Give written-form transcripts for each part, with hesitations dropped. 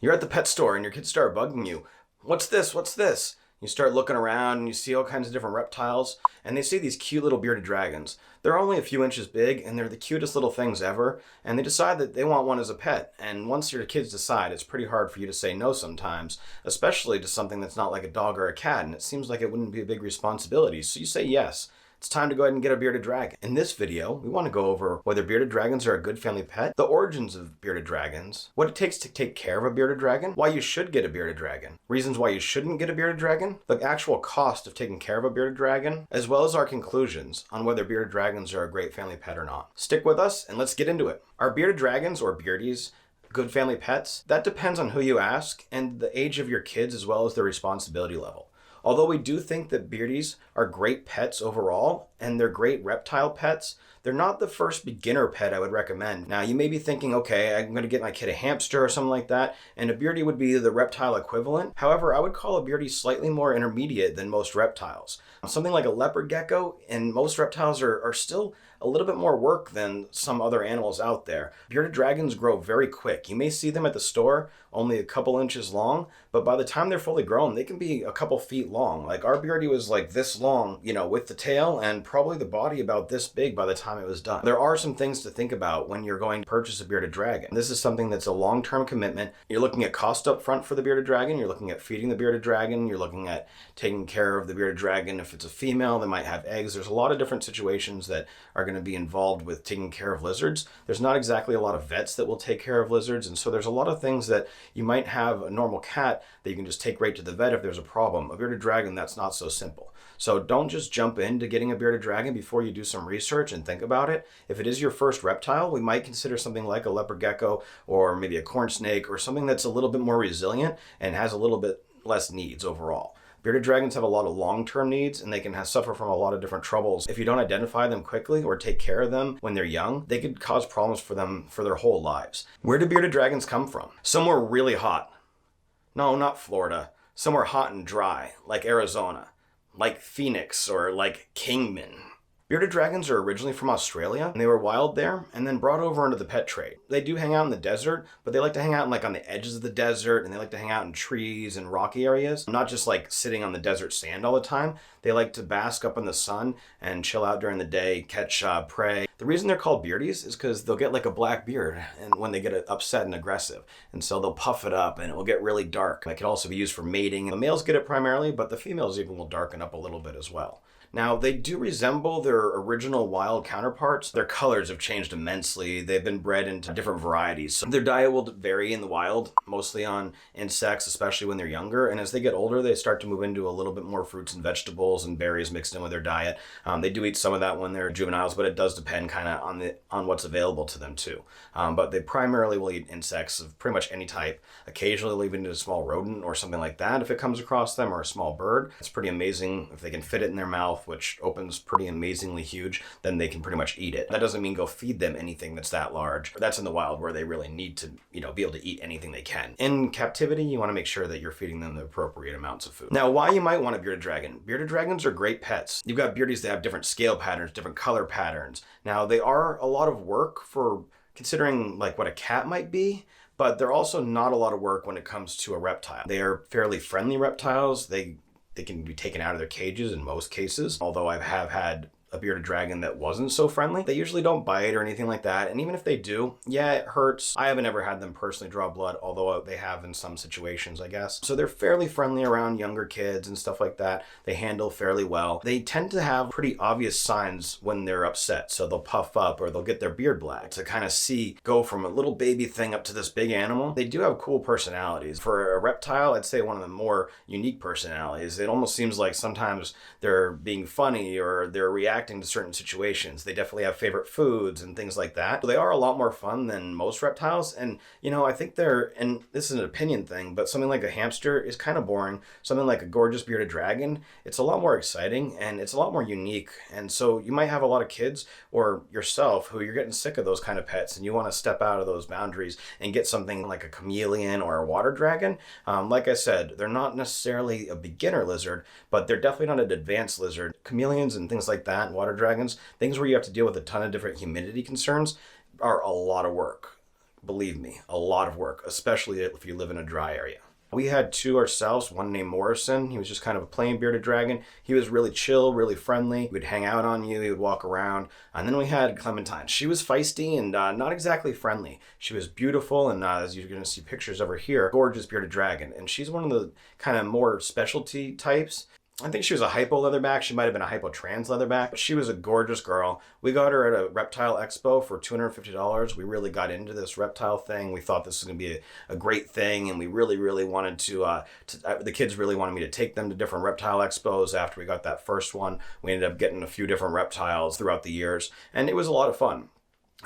You're at the pet store and your kids start bugging you. What's this? What's this? You start looking around and you see all kinds of different reptiles, and they see these cute little bearded dragons. They're only a few inches big and they're the cutest little things ever, and they decide that they want one as a pet. And once your kids decide, it's pretty hard for you to say no sometimes, especially to something that's not like a dog or a cat, and it seems like it wouldn't be a big responsibility, so you say yes. It's time to go ahead and get a bearded dragon. In this video, we want to go over whether bearded dragons are a good family pet, the origins of bearded dragons, what it takes to take care of a bearded dragon, why you should get a bearded dragon, reasons why you shouldn't get a bearded dragon, the actual cost of taking care of a bearded dragon, as well as our conclusions on whether bearded dragons are a great family pet or not. Stick with us and let's get into it. Are bearded dragons, or beardies, good family pets? That depends on who you ask and the age of your kids as well as their responsibility level. Although we do think that beardies are great pets overall, and they're great reptile pets, they're not the first beginner pet I would recommend. Now, you may be thinking, okay, I'm going to get my kid a hamster or something like that, and a beardie would be the reptile equivalent. However, I would call a beardie slightly more intermediate than most reptiles. Something like a leopard gecko and most reptiles are still a little bit more work than some other animals out there. Bearded dragons grow very quick. You may see them at the store, only a couple inches long, but by the time they're fully grown, they can be a couple feet long. Like our beardie was like this long, with the tail, and probably the body about this big by the time it was done. There are some things to think about when you're going to purchase a bearded dragon. This is something that's a long-term commitment. You're looking at cost up front for the bearded dragon, you're looking at feeding the bearded dragon, you're looking at taking care of the bearded dragon. If it's a female, they might have eggs. There's a lot of different situations that are going to be involved with taking care of lizards. There's not exactly a lot of vets that will take care of lizards, and so there's a lot of things that you might have a normal cat that you can just take right to the vet if there's a problem. A bearded dragon, that's not so simple. So don't just jump into getting a bearded dragon before you do some research and think about it. If it is your first reptile, we might consider something like a leopard gecko or maybe a corn snake or something that's a little bit more resilient and has a little bit less needs overall. Bearded dragons have a lot of long-term needs, and they can suffer from a lot of different troubles. If you don't identify them quickly or take care of them when they're young, they could cause problems for them for their whole lives. Where do bearded dragons come from? Somewhere really hot. No, not Florida. Somewhere hot and dry, like Arizona, like Phoenix, or like Kingman. Bearded dragons are originally from Australia, and they were wild there and then brought over into the pet trade. They do hang out in the desert, but they like to hang out on the edges of the desert, and they like to hang out in trees and rocky areas, not just like sitting on the desert sand all the time. They like to bask up in the sun and chill out during the day, catch prey. The reason they're called beardies is because they'll get like a black beard and when they get upset and aggressive, and so they'll puff it up and it will get really dark. It can also be used for mating. The males get it primarily, but the females even will darken up a little bit as well. Now, they do resemble their original wild counterparts. Their colors have changed immensely. They've been bred into different varieties. So their diet will vary in the wild, mostly on insects, especially when they're younger. And as they get older, they start to move into a little bit more fruits and vegetables and berries mixed in with their diet. They do eat some of that when they're juveniles, but it does depend kind of on what's available to them too. But they primarily will eat insects of pretty much any type. Occasionally they'll even eat a small rodent or something like that if it comes across them, or a small bird. It's pretty amazing if they can fit it in their mouth, which opens pretty amazingly huge, then they can pretty much eat it. That doesn't mean go feed them anything that's that large. That's in the wild where they really need to, be able to eat anything they can. In captivity, you want to make sure that you're feeding them the appropriate amounts of food. Now, why you might want a bearded dragon? Bearded dragons are great pets. You've got beardies that have different scale patterns, different color patterns. Now, they are a lot of work for considering like what a cat might be, but they're also not a lot of work when it comes to a reptile. They are fairly friendly reptiles. They can be taken out of their cages in most cases, although I have had a bearded dragon that wasn't so friendly. They usually don't bite or anything like that, and even if they do, yeah, it hurts. I haven't ever had them personally draw blood, although they have in some situations, I guess. So they're fairly friendly around younger kids and stuff like that. They handle fairly well. They tend to have pretty obvious signs when they're upset, so they'll puff up or they'll get their beard black to kind of go from a little baby thing up to this big animal. They do have cool personalities. For a reptile, I'd say one of the more unique personalities. It almost seems like sometimes they're being funny or they're reacting to certain situations. They definitely have favorite foods and things like that. So they are a lot more fun than most reptiles, and I think and this is an opinion thing, but something like a hamster is kind of boring. Something like a gorgeous bearded dragon, it's a lot more exciting and it's a lot more unique. And so you might have a lot of kids or yourself who you're getting sick of those kind of pets and you want to step out of those boundaries and get something like a chameleon or a water dragon. Like I said, they're not necessarily a beginner lizard, but they're definitely not an advanced lizard. Chameleons and things like that, water dragons, things where you have to deal with a ton of different humidity concerns, are a lot of work. Believe me, a lot of work, especially if you live in a dry area. We had two ourselves, one named Morrison. He was just kind of a plain bearded dragon. He was really chill, really friendly. He would hang out on you, he would walk around. And then we had Clementine. She was feisty and not exactly friendly. She was beautiful, and as you're going to see pictures of her here, gorgeous bearded dragon. And she's one of the kind of more specialty types. I think she was a hypo leatherback. She might have been a hypo trans leatherback, but she was a gorgeous girl. We got her at a reptile expo for $250. We really got into this reptile thing. We thought this was going to be a great thing, and we really wanted the kids really wanted me to take them to different reptile expos. After we got that first one, we ended up getting a few different reptiles throughout the years, and it was a lot of fun.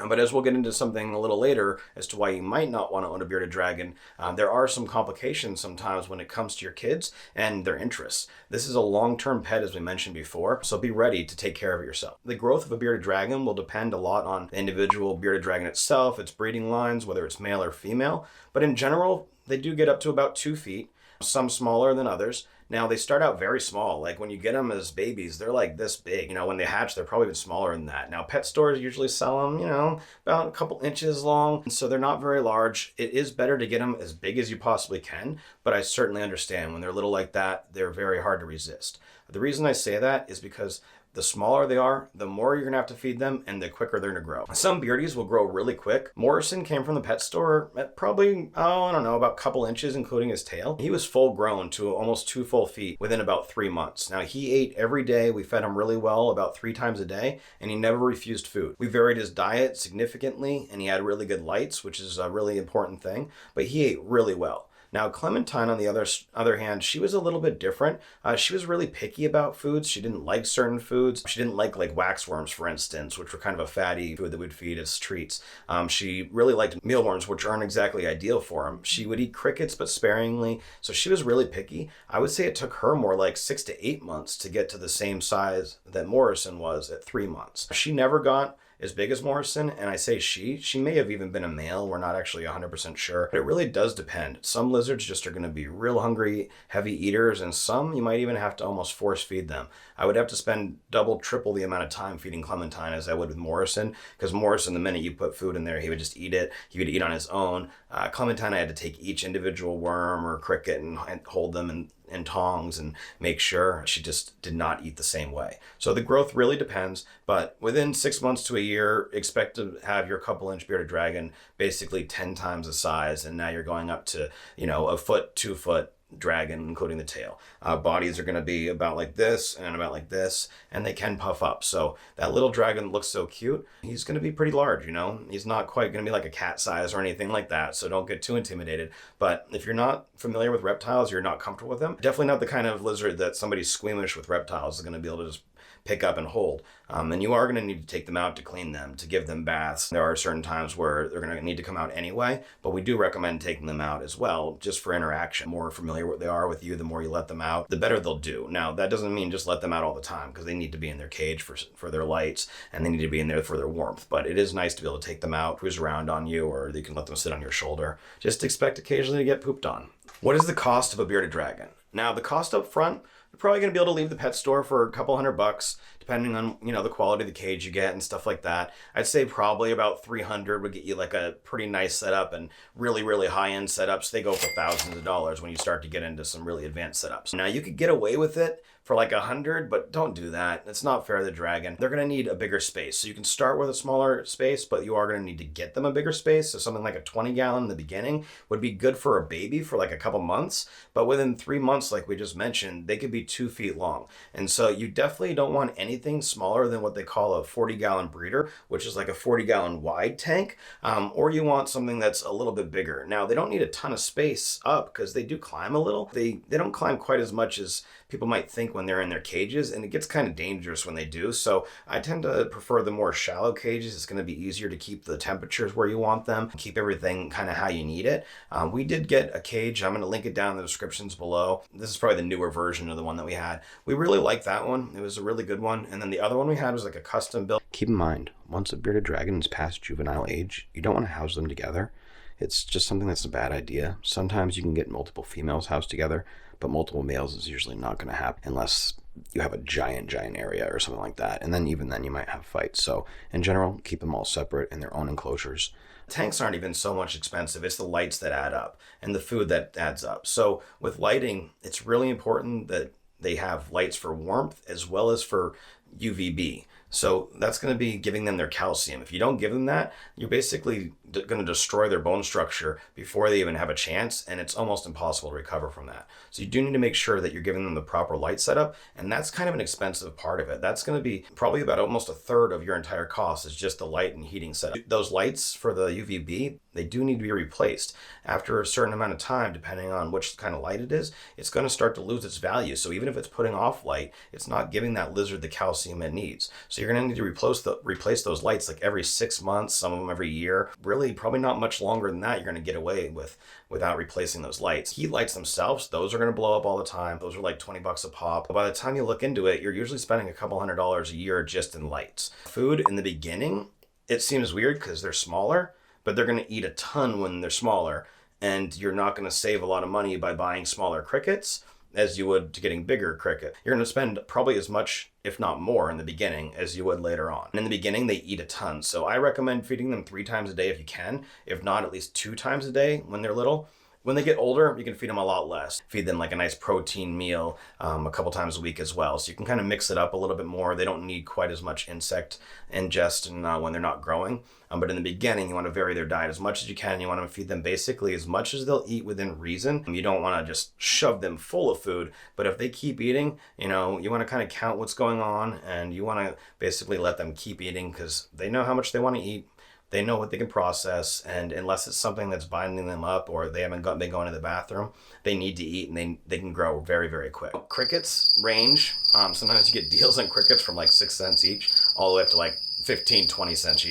But as we'll get into something a little later as to why you might not want to own a bearded dragon, there are some complications sometimes when it comes to your kids and their interests. This is a long-term pet, as we mentioned before, so be ready to take care of it yourself. The growth of a bearded dragon will depend a lot on the individual bearded dragon itself, its breeding lines, whether it's male or female. But in general, they do get up to about 2 feet, some smaller than others. Now, they start out very small. Like when you get them as babies, they're like this big. When they hatch, they're probably even smaller than that. Now, pet stores usually sell them, about a couple inches long. And so they're not very large. It is better to get them as big as you possibly can. But I certainly understand when they're little like that, they're very hard to resist. The reason I say that is because the smaller they are, the more you're going to have to feed them and the quicker they're going to grow. Some Beardies will grow really quick. Morrison came from the pet store at probably, about a couple inches, including his tail. He was full grown to almost 2 full feet within about 3 months. Now, he ate every day. We fed him really well, about 3 times a day, and he never refused food. We varied his diet significantly, and he had really good lights, which is a really important thing, but he ate really well. Now, Clementine, on the other hand, she was a little bit different. She was really picky about foods. She didn't like certain foods. She didn't like waxworms, for instance, which were kind of a fatty food that we'd feed as treats. She really liked mealworms, which aren't exactly ideal for them. She would eat crickets, but sparingly. So she was really picky. I would say it took her more like 6 to 8 months to get to the same size that Morrison was at 3 months. She never got as big as Morrison, and I say she may have even been a male. We're not actually 100% sure, but it really does depend. Some lizards just are going to be real hungry, heavy eaters, and some you might even have to almost force feed them. I would have to spend double, triple the amount of time feeding Clementine as I would with Morrison, because Morrison, the minute you put food in there, he would just eat it. He would eat on his own. Clementine, I had to take each individual worm or cricket and hold them in tongs and make sure she just did not eat the same way. So the growth really depends, but within 6 months to a year, expect to have your couple inch bearded dragon basically 10 times the size, and now you're going up to, a foot, 2 foot dragon, including the tail. Bodies are going to be about like this and about like this, and they can puff up. So that little dragon looks so cute. He's going to be pretty large, He's not quite going to be like a cat size or anything like that, so don't get too intimidated. But if you're not familiar with reptiles, you're not comfortable with them, definitely not the kind of lizard that somebody squeamish with reptiles is going to be able to just pick up and hold. And you are going to need to take them out to clean them, to give them baths. There are certain times where they're going to need to come out anyway, but we do recommend taking them out as well, just for interaction. The more familiar they are with you, the more you let them out, the better they'll do. Now, that doesn't mean just let them out all the time, because they need to be in their cage for their lights, and they need to be in there for their warmth. But it is nice to be able to take them out, cruise around on you, or you can let them sit on your shoulder. Just expect occasionally to get pooped on. What is the cost of a bearded dragon? Now, the cost up front, you're probably going to be able to leave the pet store for a couple $100, depending on, the quality of the cage you get and stuff like that. I'd say probably about $300 would get you like a pretty nice setup, and really high-end setups, they go for thousands of dollars when you start to get into some really advanced setups. Now, you could get away with it for like $100, but don't do that. It's not fair to the dragon. They're going to need a bigger space. So you can start with a smaller space, but you are going to need to get them a bigger space. So something like a 20-gallon in the beginning would be good for a baby for like a couple months, but within 3 months, like we just mentioned, they could be 2 feet long. And so you definitely don't want anything smaller than what they call a 40-gallon breeder, which is like a 40-gallon wide tank, or you want something that's a little bit bigger. Now, they don't need a ton of space up because they do climb a little. They don't climb quite as much as people might think when they're in their cages, and it gets kind of dangerous when they do. So I tend to prefer the more shallow cages. It's going to be easier to keep the temperatures where you want them, keep everything kind of how you need it. We did get a cage. I'm going to link it down in the descriptions below. This is probably the newer version of the one that we had. We really liked that one. It was a really good one. And then the other one we had was like a custom built. Keep in mind, once a bearded dragon is past juvenile age, you don't want to house them together. It's just something that's a bad idea. Sometimes you can get multiple females housed together, but multiple males is usually not going to happen unless you have a giant area or something like that. And then even then you might have fights. So in general, keep them all separate in their own enclosures. Tanks aren't even so much expensive. It's the lights that add up and the food that adds up. So with lighting, it's really important that they have lights for warmth as well as for UVB. So that's going to be giving them their calcium. If you don't give them that, you're basically going to destroy their bone structure before they even have a chance, and it's almost impossible to recover from that. So you do need to make sure that you're giving them the proper light setup, and that's kind of an expensive part of it. That's going to be probably about almost a third of your entire cost is just the light and heating setup. Those lights for the UVB, they do need to be replaced. After a certain amount of time, depending on which kind of light it is, it's going to start to lose its value. So even if it's putting off light, it's not giving that lizard the calcium it needs. So you're going to need to replace those lights like every 6 months, some of them every year. Really, probably not much longer than that you're going to get away without replacing those lights. Heat lights themselves, those are going to blow up all the time. Those are like $20 a pop. But by the time you look into it, you're usually spending a couple $100 a year just in lights. Food in the beginning, it seems weird because they're smaller, but they're going to eat a ton when they're smaller, and you're not going to save a lot of money by buying smaller crickets as you would to getting bigger cricket. You're going to spend probably as much, if not more, in the beginning as you would later on. And in the beginning, they eat a ton. So I recommend feeding them 3 times a day if you can, if not at least 2 times a day when they're little. When they get older, you can feed them a lot less. Feed them like a nice protein meal a couple times a week as well. So you can kind of mix it up a little bit more. They don't need quite as much insect ingest when they're not growing. But in the beginning, you want to vary their diet as much as you can. You want to feed them basically as much as they'll eat within reason. You don't want to just shove them full of food. But if they keep eating, you want to kind of count what's going on, and you want to basically let them keep eating because they know how much they want to eat. They know what they can process, and unless it's something that's binding them up or they haven't been going to the bathroom, they need to eat, and they can grow very, very quick. Crickets range. Sometimes you get deals on crickets from like 6 cents each all the way up to like 15, 20 cents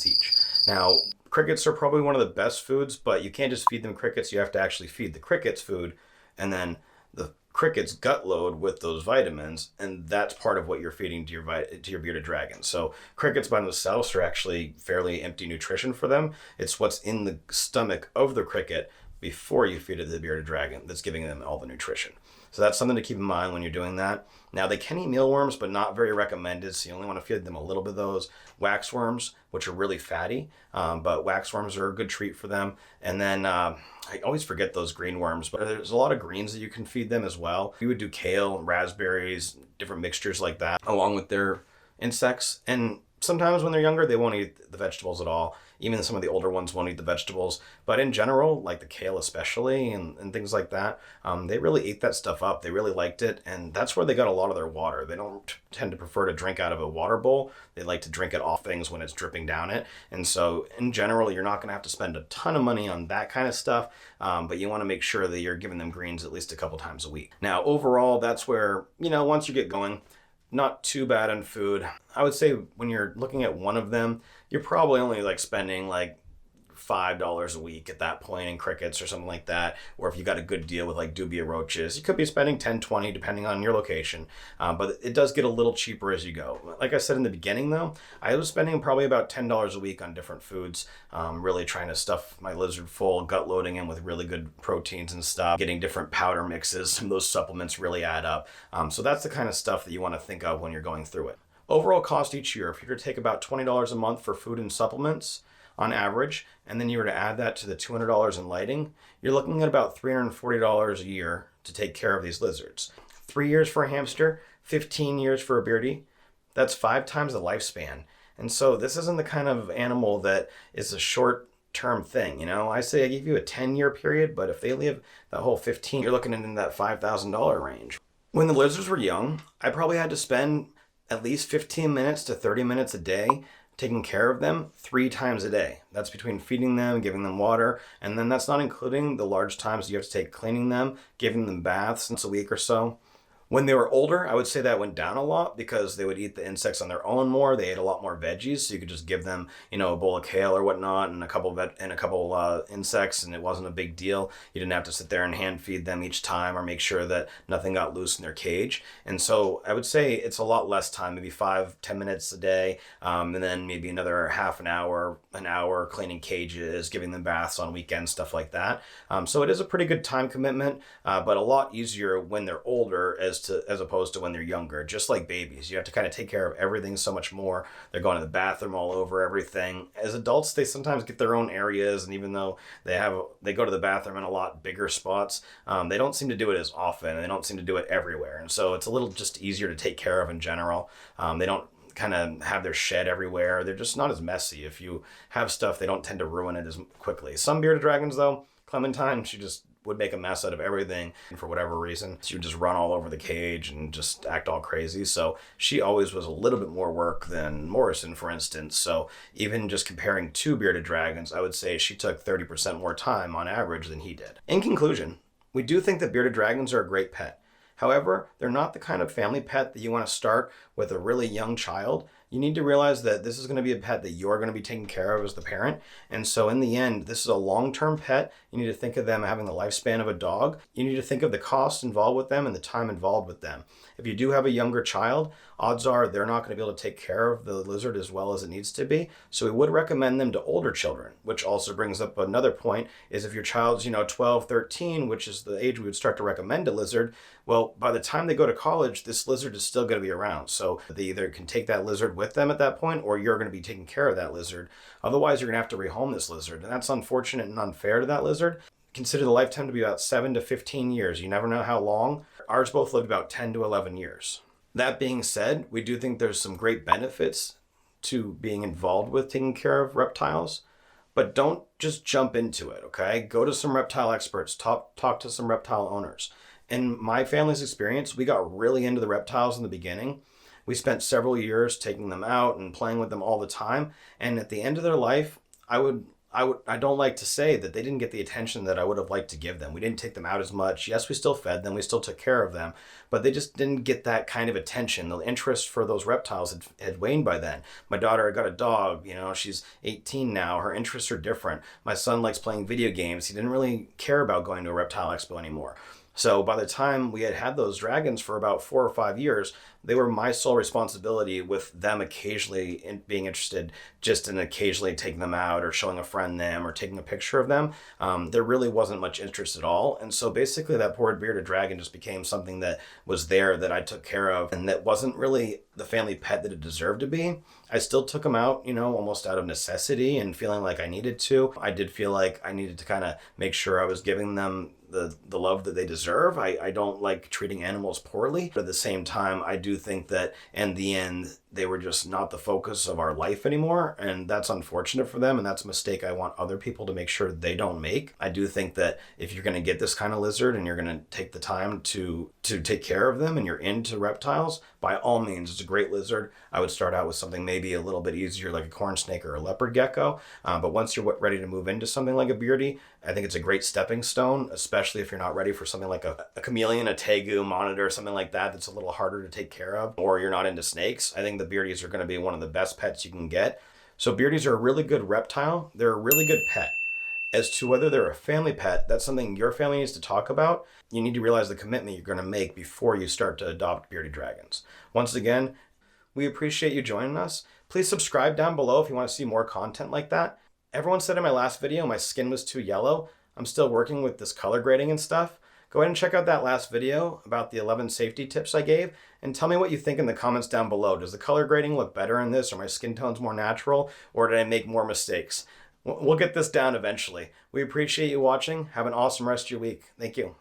each. Now, crickets are probably one of the best foods, but you can't just feed them crickets. You have to actually feed the crickets food, and then the crickets gut load with those vitamins, and that's part of what you're feeding to your bearded dragon. So crickets by themselves are actually fairly empty nutrition for them. It's what's in the stomach of the cricket before you feed it to the bearded dragon that's giving them all the nutrition. So that's something to keep in mind when you're doing that. Now, they can eat mealworms, but not very recommended, so you only want to feed them a little bit of those. Waxworms, which are really fatty, but waxworms are a good treat for them. And then I always forget those green worms, but there's a lot of greens that you can feed them as well. We would do kale, raspberries, different mixtures like that, along with their insects. And sometimes when they're younger, they won't eat the vegetables at all. Even some of the older ones won't eat the vegetables. But in general, like the kale especially and things like that, they really ate that stuff up. They really liked it. And that's where they got a lot of their water. They don't tend to prefer to drink out of a water bowl. They like to drink it off things when it's dripping down it. And so in general, you're not going to have to spend a ton of money on that kind of stuff. But you want to make sure that you're giving them greens at least a couple times a week. Now, overall, that's where, once you get going, not too bad on food. I would say when you're looking at one of them, you're probably only like spending like $5 a week at that point in crickets or something like that. Or if you got a good deal with like dubia roaches, you could be spending 10, 20 depending on your location. But it does get a little cheaper as you go. Like I said in the beginning though, I was spending probably about $10 a week on different foods, really trying to stuff my lizard full, gut loading him with really good proteins and stuff, getting different powder mixes. Some of those supplements really add up. So that's the kind of stuff that you want to think of when you're going through it. Overall cost each year, if you were to take about $20 a month for food and supplements on average, and then you were to add that to the $200 in lighting, you're looking at about $340 a year to take care of these lizards. 3 years for a hamster, 15 years for a Beardie, that's 5 times the lifespan. And so this isn't the kind of animal that is a short-term thing. I say I give you a 10-year period, but if they live the whole 15, you're looking into that $5,000 range. When the lizards were young, I probably had to spend at least 15 minutes to 30 minutes a day taking care of them 3 times a day. That's between feeding them, giving them water, and then that's not including the large times you have to take cleaning them, giving them baths once a week or so. When they were older, I would say that went down a lot because they would eat the insects on their own more. They ate a lot more veggies, so you could just give them, a bowl of kale or whatnot and a couple insects, and it wasn't a big deal. You didn't have to sit there and hand feed them each time or make sure that nothing got loose in their cage. And so I would say it's a lot less time, maybe 5-10 minutes a day, and then maybe another half an hour cleaning cages, giving them baths on weekends, stuff like that. So it is a pretty good time commitment, but a lot easier when they're older as as opposed to when they're younger. Just like babies, you have to kind of take care of everything so much more. They're going to the bathroom all over everything. As adults, they sometimes get their own areas, and even though they go to the bathroom in a lot bigger spots, they don't seem to do it as often, and they don't seem to do it everywhere. And so it's a little just easier to take care of in general. They don't kind of have their shed everywhere. They're just not as messy. If you have stuff, they don't tend to ruin it as quickly. Some bearded dragons, though, Clementine, she just would make a mess out of everything for whatever reason. She would just run all over the cage and just act all crazy. So she always was a little bit more work than Morrison, for instance. So even just comparing two bearded dragons, I would say she took 30% more time on average than he did. In conclusion, we do think that bearded dragons are a great pet. However, they're not the kind of family pet that you want to start with a really young child. You need to realize that this is going to be a pet that you're going to be taking care of as the parent. And so in the end, this is a long-term pet. You need to think of them having the lifespan of a dog. You need to think of the cost involved with them and the time involved with them. If you do have a younger child, odds are they're not going to be able to take care of the lizard as well as it needs to be. So we would recommend them to older children, which also brings up another point, is if your child's 12, 13, which is the age we would start to recommend a lizard, well, by the time they go to college, this lizard is still going to be around. So they either can take that lizard with them at that point, or you're going to be taking care of that lizard. Otherwise, you're going to have to rehome this lizard. And that's unfortunate and unfair to that lizard. Consider the lifetime to be about 7 to 15 years. You never know how long. Ours both lived about 10 to 11 years. That being said, we do think there's some great benefits to being involved with taking care of reptiles, but don't just jump into it, okay? Go to some reptile experts, talk to some reptile owners. In my family's experience, we got really into the reptiles in the beginning. We spent several years taking them out and playing with them all the time. And at the end of their life, I don't like to say that they didn't get the attention that I would have liked to give them. We didn't take them out as much. Yes, we still fed them. We still took care of them, but they just didn't get that kind of attention. The interest for those reptiles had waned by then. My daughter got a dog, she's 18 now. Her interests are different. My son likes playing video games. He didn't really care about going to a reptile expo anymore. So by the time we had those dragons for about 4 or 5 years, they were my sole responsibility, with them occasionally being interested just in occasionally taking them out or showing a friend them or taking a picture of them. There really wasn't much interest at all. And so basically that poor bearded dragon just became something that was there that I took care of, and that wasn't really the family pet that it deserved to be. I still took them out, almost out of necessity and feeling like I needed to. I did feel like I needed to kind of make sure I was giving them the love that they deserve. I don't like treating animals poorly, but at the same time, I do think that in the end, they were just not the focus of our life anymore, and that's unfortunate for them, and that's a mistake I want other people to make sure they don't make. I do think that if you're going to get this kind of lizard and you're going to take the time to take care of them and you're into reptiles, by all means, it's a great lizard. I would start out with something maybe a little bit easier like a corn snake or a leopard gecko, but once you're ready to move into something like a beardie, I think it's a great stepping stone, especially if you're not ready for something like a chameleon, a tegu, monitor, something like that that's a little harder to take care of, or you're not into snakes. I think the beardies are going to be one of the best pets you can get. So beardies are a really good reptile. They're a really good pet. As to whether they're a family pet, that's something your family needs to talk about. You need to realize the commitment you're going to make before you start to adopt bearded dragons. Once again, we appreciate you joining us. Please subscribe down below if you want to see more content like that. Everyone said in my last video my skin was too yellow. I'm still working with this color grading and stuff. Go ahead and check out that last video about the 11 safety tips I gave, and tell me what you think in the comments down below. Does the color grading look better in this? Are my skin tones more natural? Or did I make more mistakes? We'll get this down eventually. We appreciate you watching. Have an awesome rest of your week. Thank you.